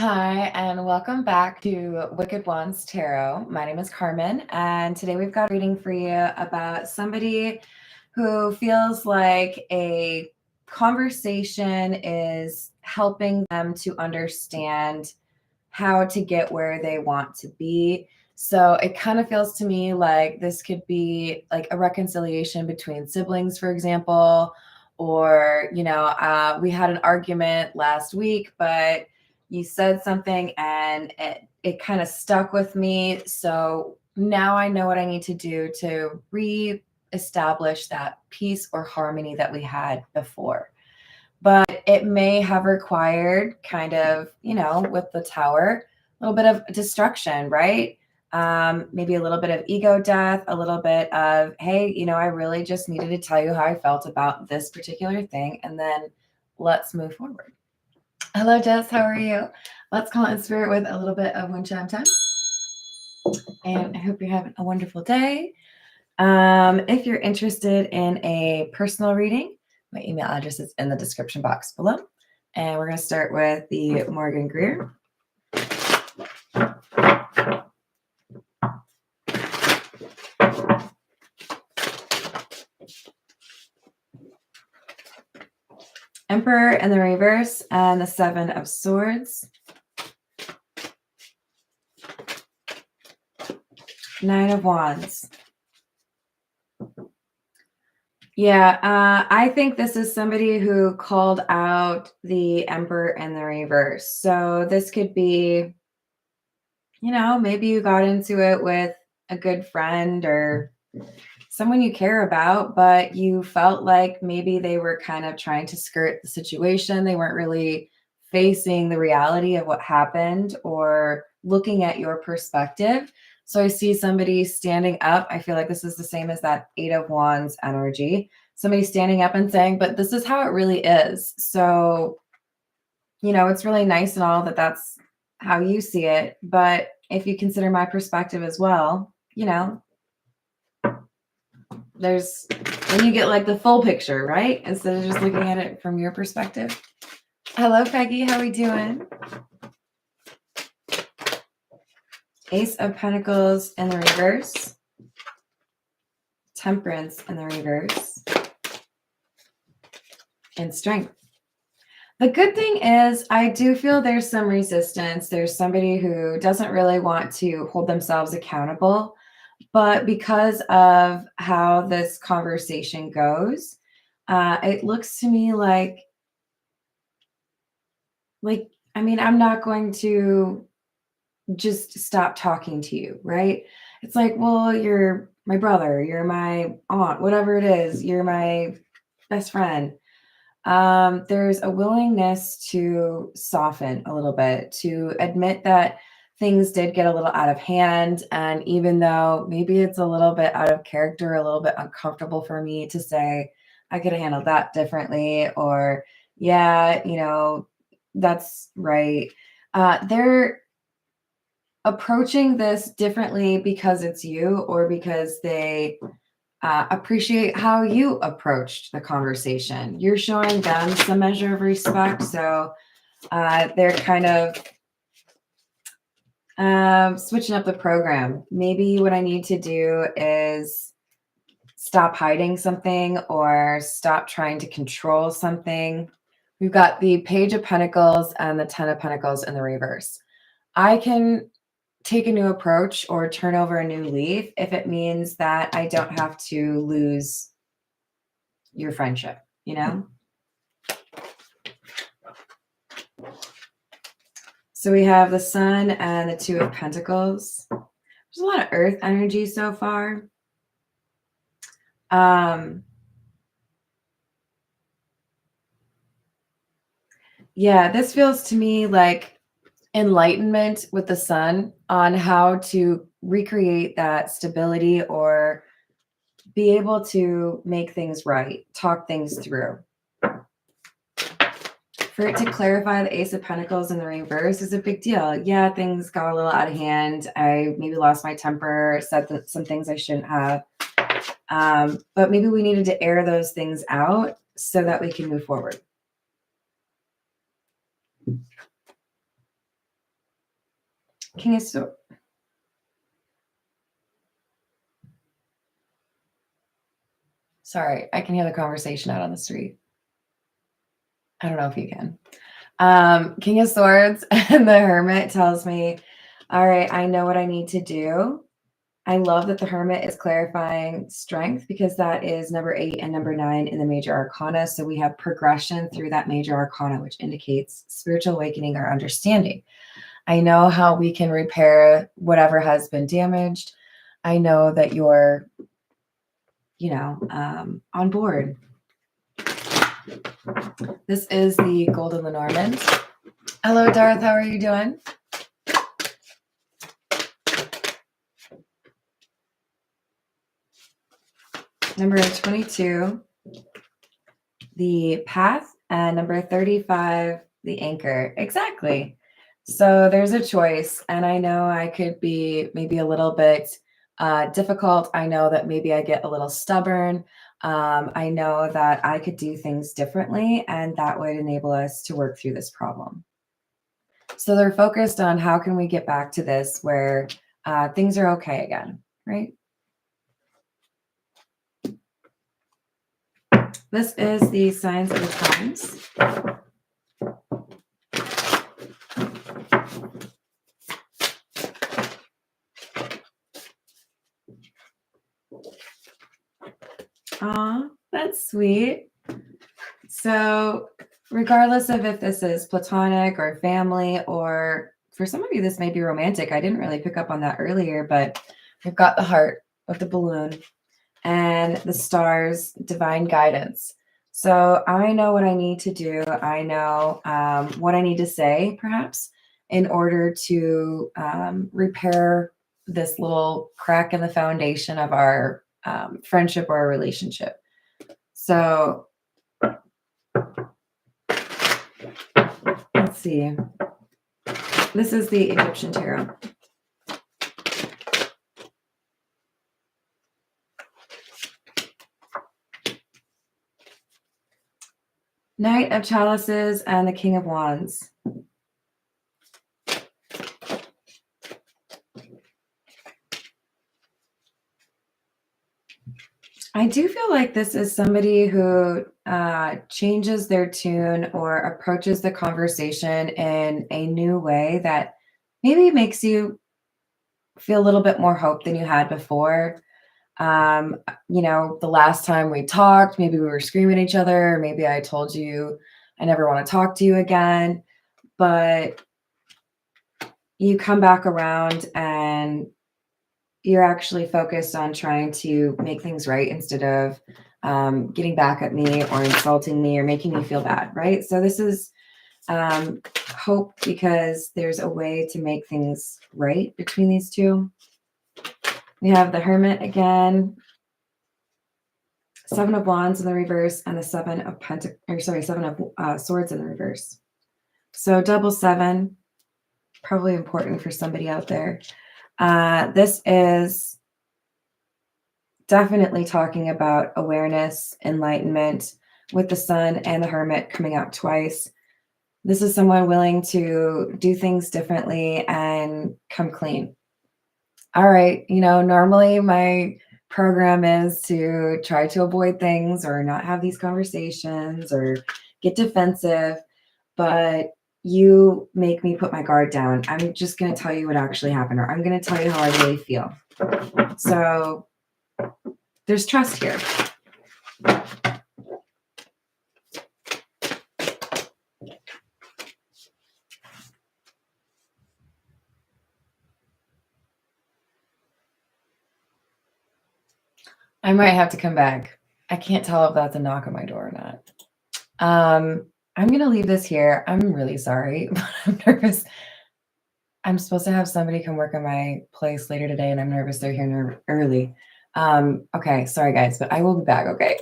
Hi, and welcome back to Wicked Ones Tarot. My name is Carmen, and today we've got a reading for you about somebody who feels like a conversation is helping them to understand how to get where they want to be. So it kind of feels to me like this could be like a reconciliation between siblings, for example, or, we had an argument last week, but you said something and it kind of stuck with me. So now I know what I need to do to re-establish that peace or harmony that we had before. But it may have required kind of, with the tower, a little bit of destruction, right? Maybe a little bit of ego death, a little bit of, hey, I really just needed to tell you how I felt about this particular thing, and then let's move forward. Hello, Jess. How are you? Let's call in spirit with a little bit of wind chime time. And I hope you're having a wonderful day. If you're interested in a personal reading, my email address is in the description box below. And we're going to start with the Morgan Greer. Emperor in the reverse and the Seven of Swords. Nine of Wands. Yeah, I think this is somebody who called out the Emperor in the reverse. So this could be, maybe you got into it with a good friend or someone you care about, but you felt like maybe they were kind of trying to skirt the situation. They weren't really facing the reality of what happened or looking at your perspective. So I see somebody standing up. I feel like this is the same as that Eight of Wands energy. Somebody standing up and saying, but this is how it really is. So, it's really nice and all that that's how you see it. But if you consider my perspective as well, there's when you get like the full picture, right? Instead of just looking at it from your perspective. Hello, Peggy. How are we doing? Ace of Pentacles in the reverse. Temperance in the reverse. And Strength. The good thing is I do feel there's some resistance. There's somebody who doesn't really want to hold themselves accountable. But because of how this conversation goes, it looks to me like, I'm not going to just stop talking to you, right? It's like, well, you're my brother, you're my aunt, whatever it is, you're my best friend. There's a willingness to soften a little bit, to admit that things did get a little out of hand. And even though maybe it's a little bit out of character, a little bit uncomfortable for me to say, I could have handled that differently, or, yeah, that's right. They're approaching this differently because it's you or because they appreciate how you approached the conversation. You're showing them some measure of respect. So they're kind of switching up the program. Maybe what I need to do is stop hiding something or stop trying to control something. We've got the Page of Pentacles and the Ten of Pentacles in the reverse. I can take a new approach or turn over a new leaf if it means that I don't have to lose your friendship, So we have the Sun and the Two of Pentacles. There's a lot of Earth energy so far. Yeah, this feels to me like enlightenment with the Sun on how to recreate that stability or be able to make things right, talk things through. For it to clarify the Ace of Pentacles in the reverse is a big deal. Yeah, things got a little out of hand. I maybe lost my temper, said some things I shouldn't have. But maybe we needed to air those things out so that we can move forward. King of Swords. Sorry, I can hear the conversation out on the street. I don't know if you can. King of Swords and the Hermit tells me, all right, I know what I need to do. I love that the Hermit is clarifying strength because that is number 8 and number 9 in the major arcana. So we have progression through that major arcana, which indicates spiritual awakening or understanding. I know how we can repair whatever has been damaged. I know that you're, on board. This is the Golden Lenormand. Hello, Darth. How are you doing? Number 22, the Path, and number 35, the Anchor. Exactly. So there's a choice, and I know I could be maybe a little bit difficult. I know that maybe I get a little stubborn. I know that I could do things differently, and that would enable us to work through this problem. So they're focused on how can we get back to this where things are okay again, right? This is the Signs of the Times. Aw, that's sweet. So regardless of if this is platonic or family, or for some of you, this may be romantic. I didn't really pick up on that earlier, but we've got the heart with the balloon and the stars, divine guidance. So I know what I need to do. I know what I need to say, perhaps, in order to repair this little crack in the foundation of our friendship or relationship. So let's see. This is the Egyptian tarot. Knight of Chalices and the King of Wands. I do feel like this is somebody who changes their tune or approaches the conversation in a new way that maybe makes you feel a little bit more hope than you had before. The last time we talked, maybe we were screaming at each other. Maybe I told you I never want to talk to you again. But you come back around and you're actually focused on trying to make things right instead of getting back at me or insulting me or making me feel bad, right? So this is hope because there's a way to make things right between these two. We have the Hermit again, 7 of Wands in the reverse, and the 7 of Swords in the reverse. So double 7, probably important for somebody out there. This is definitely talking about awareness, enlightenment, with the Sun and the Hermit coming out twice. This is someone willing to do things differently and come clean. All right, normally my program is to try to avoid things or not have these conversations or get defensive, but you make me put my guard down. I'm just going to tell you what actually happened, or I'm going to tell you how I really feel. So there's trust here. I might have to come back. I can't tell if that's a knock on my door or not. I'm going to leave this here. I'm really sorry, but I'm nervous. I'm supposed to have somebody come work on my place later today, and I'm nervous they're here early. Okay, sorry guys, but I will be back, okay?